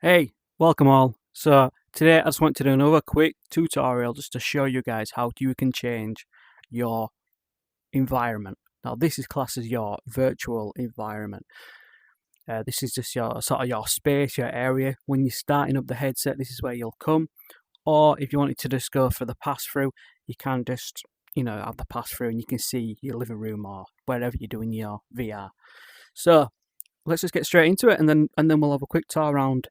Hey, welcome all. So today I just want to do another quick tutorial just to show you guys how you can change your environment. Now this is classed as your virtual environment. This is just your sort of your space, your area. When you're starting up the headset, this is where you'll come. Or if you wanted to just go for the pass through, you can just have the pass through and you can see your living room or wherever you're doing your VR. So let's just get straight into it, and then we'll have a quick tour around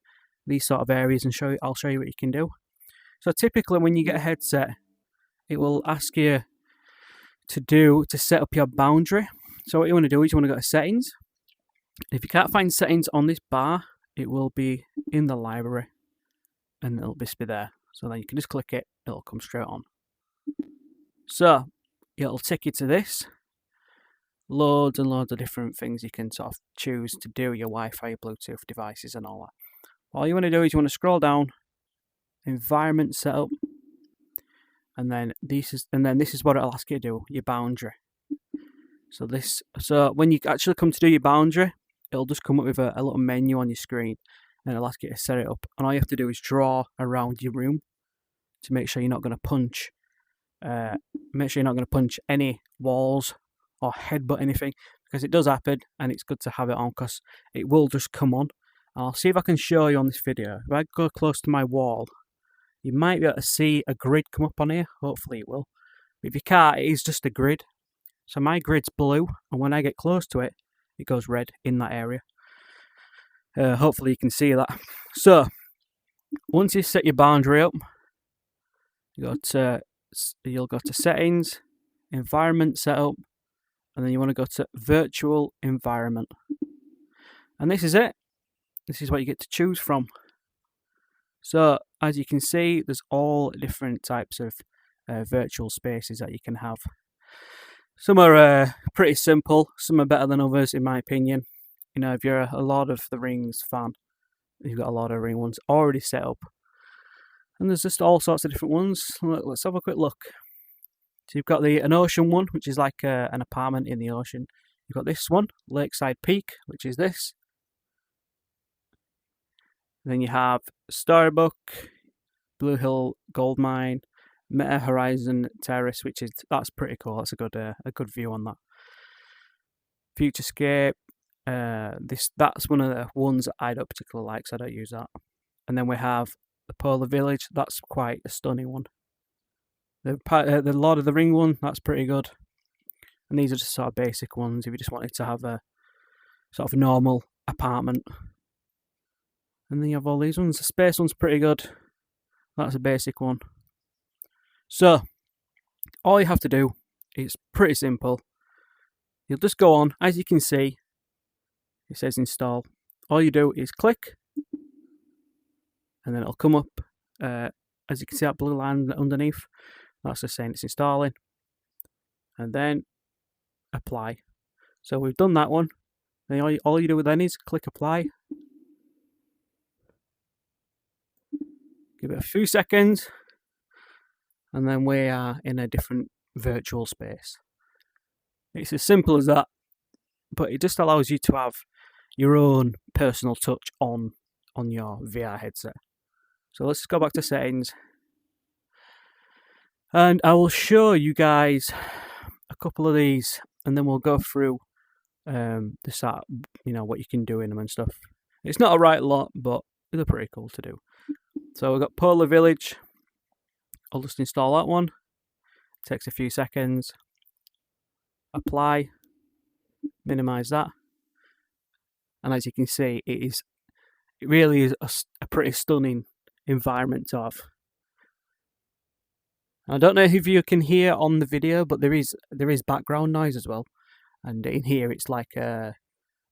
these sort of areas and I'll show you what you can do. So typically when you get a headset, it will ask you to set up your boundary. So what you want to do is you want to go to settings. If you can't find settings on this bar, it will be in the library and it'll just be there. So then you can just click it, it'll come straight on. So it'll take you to this. Loads and loads of different things you can sort of choose to do, your Wi-Fi, Bluetooth devices and all that. All you want to do is you want to scroll down, environment setup, and then this is what it'll ask you to do, your boundary. So when you actually come to do your boundary, it'll just come up with a little menu on your screen, and it'll ask you to set it up. And all you have to do is draw around your room to make sure you're not going to punch. Make sure you're not going to punch any walls or headbutt anything, because it does happen, and it's good to have it on because it will just come on. I'll see if I can show you on this video. If I go close to my wall, you might be able to see a grid come up on here. Hopefully it will. But if you can't, it is just a grid. So my grid's blue, and when I get close to it, it goes red in that area. Hopefully you can see that. So once you set your boundary up, you'll go to settings, environment setup, and then you want to go to virtual environment. And this is it. This is what you get to choose from. So as you can see, there's all different types of virtual spaces that you can have. Some are pretty simple, some are better than others in my opinion. You know, if you're a Lord of the Rings fan, you've got a Lord of the Rings ones already set up. And there's just all sorts of different ones. Let's have a quick look. So you've got an ocean one, which is like an apartment in the ocean. You've got this one, Lakeside Peak, which is this. Then you have Storybook, Blue Hill Gold Mine, Meta Horizon Terrace, that's pretty cool. That's a good view on that. Futurescape, that's one of the ones that I don't particularly like, so I don't use that. And then we have the Polar Village. That's quite a stunning one. The Lord of the Ring one, that's pretty good. And these are just sort of basic ones if you just wanted to have a sort of normal apartment. And then you have all these ones. The space one's pretty good. That's a basic one. So all you have to do is pretty simple. You'll just go on, as you can see, it says install. All you do is click, and then it'll come up. As you can see, that blue line underneath, that's just saying it's installing. And then apply. So we've done that one. Then all you do then is click apply. Give it a few seconds, and then we are in a different virtual space. It's as simple as that, but it just allows you to have your own personal touch on your VR headset. So let's go back to settings, and I will show you guys a couple of these, and then we'll go through what you can do in them and stuff. It's not a right lot, but they're pretty cool to do. So we've got Polar Village. I'll just install that one. It takes a few seconds. Apply. Minimize that. And as you can see, it really is a pretty stunning environment to have. I don't know if you can hear on the video, but there is background noise as well. And in here, it's like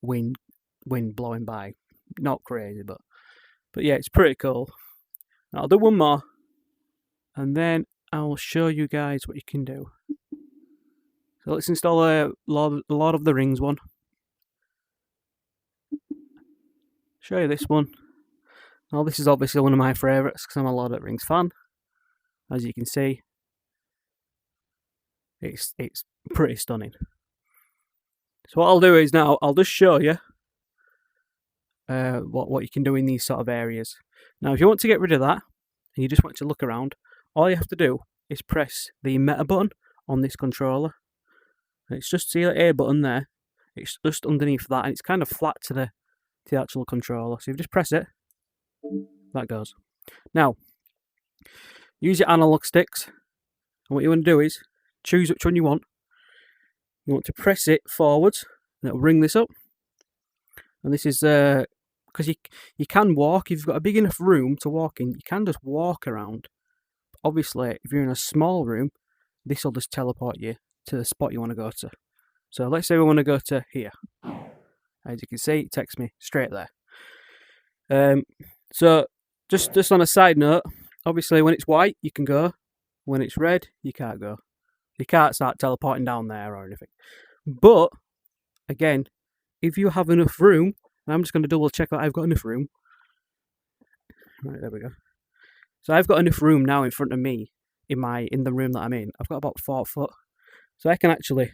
wind blowing by. Not crazy, but yeah, it's pretty cool. I'll do one more, and then I'll show you guys what you can do. So let's install a Lord of the Rings one. Show you this one. Now this is obviously one of my favourites because I'm a Lord of the Rings fan. As you can see, it's pretty stunning. So what I'll do is now I'll just show you what you can do in these sort of areas. Now, if you want to get rid of that, and you just want to look around, all you have to do is press the meta button on this controller. It's just, see the A button there, it's just underneath that, and it's kind of flat to the actual controller. So if you just press it, that goes. Now, use your analog sticks, and what you want to do is choose which one you want. You want to press it forwards, and it'll bring this up. And this is because you can walk, if you've got a big enough room to walk in, you can just walk around. Obviously, if you're in a small room, this will just teleport you to the spot you want to go to. So let's say we want to go to here. As you can see, it takes me straight there. So just on a side note, obviously when it's white you can go, when it's red you can't go. You can't start teleporting down there or anything. But again, if you have enough room, and I'm just going to double check that I've got enough room. Right, there we go. So I've got enough room now in front of me in the room that I'm in. I've got about 4 foot, so I can actually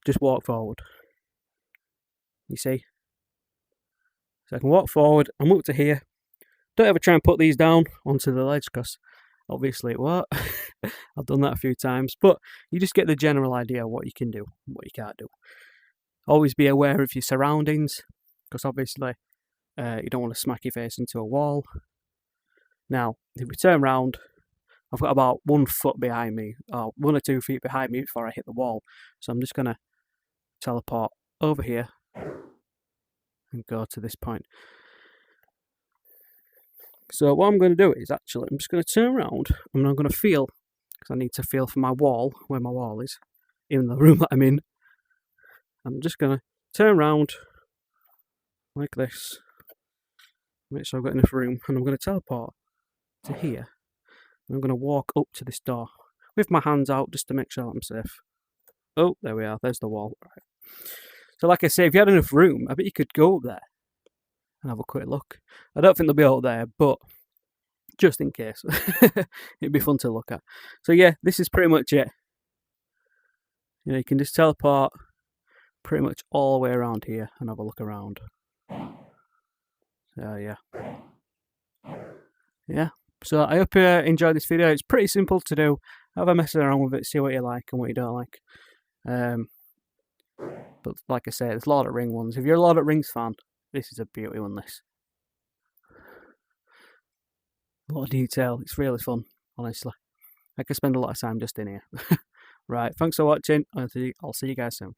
just walk forward. You see? So I can walk forward. I'm up to here. Don't ever try and put these down onto the ledge, because obviously it won't. I've done that a few times, but you just get the general idea of what you can do, what you can't do. Always be aware of your surroundings, because obviously you don't want to smack your face into a wall. Now, if we turn around, I've got about 1 foot behind me, or 1 or 2 feet behind me before I hit the wall. So I'm just going to teleport over here and go to this point. So what I'm going to do is actually, I'm just going to turn around and I'm going to feel, because I need to feel for my wall, where my wall is, in the room that I'm in. I'm just going to turn around like this, make sure I've got enough room, and I'm going to teleport to here. I'm going to walk up to this door with my hands out just to make sure I'm safe. Oh, there we are, there's the wall. Right. So like I say, if you had enough room, I bet you could go up there and have a quick look. I don't think they'll be out there, but just in case, it'd be fun to look at. So yeah, this is pretty much it. You know, you can just teleport pretty much all the way around here and have a look around. So yeah. So I hope you enjoyed this video. It's pretty simple to do. Have a mess around with it, see what you like and what you don't like. But like I say, there's Lord of the Rings ones. If you're a Lord of the Rings fan, this is a beauty one. This. A lot of detail. It's really fun, honestly. I could spend a lot of time just in here. Right, thanks for watching. I'll see you guys soon.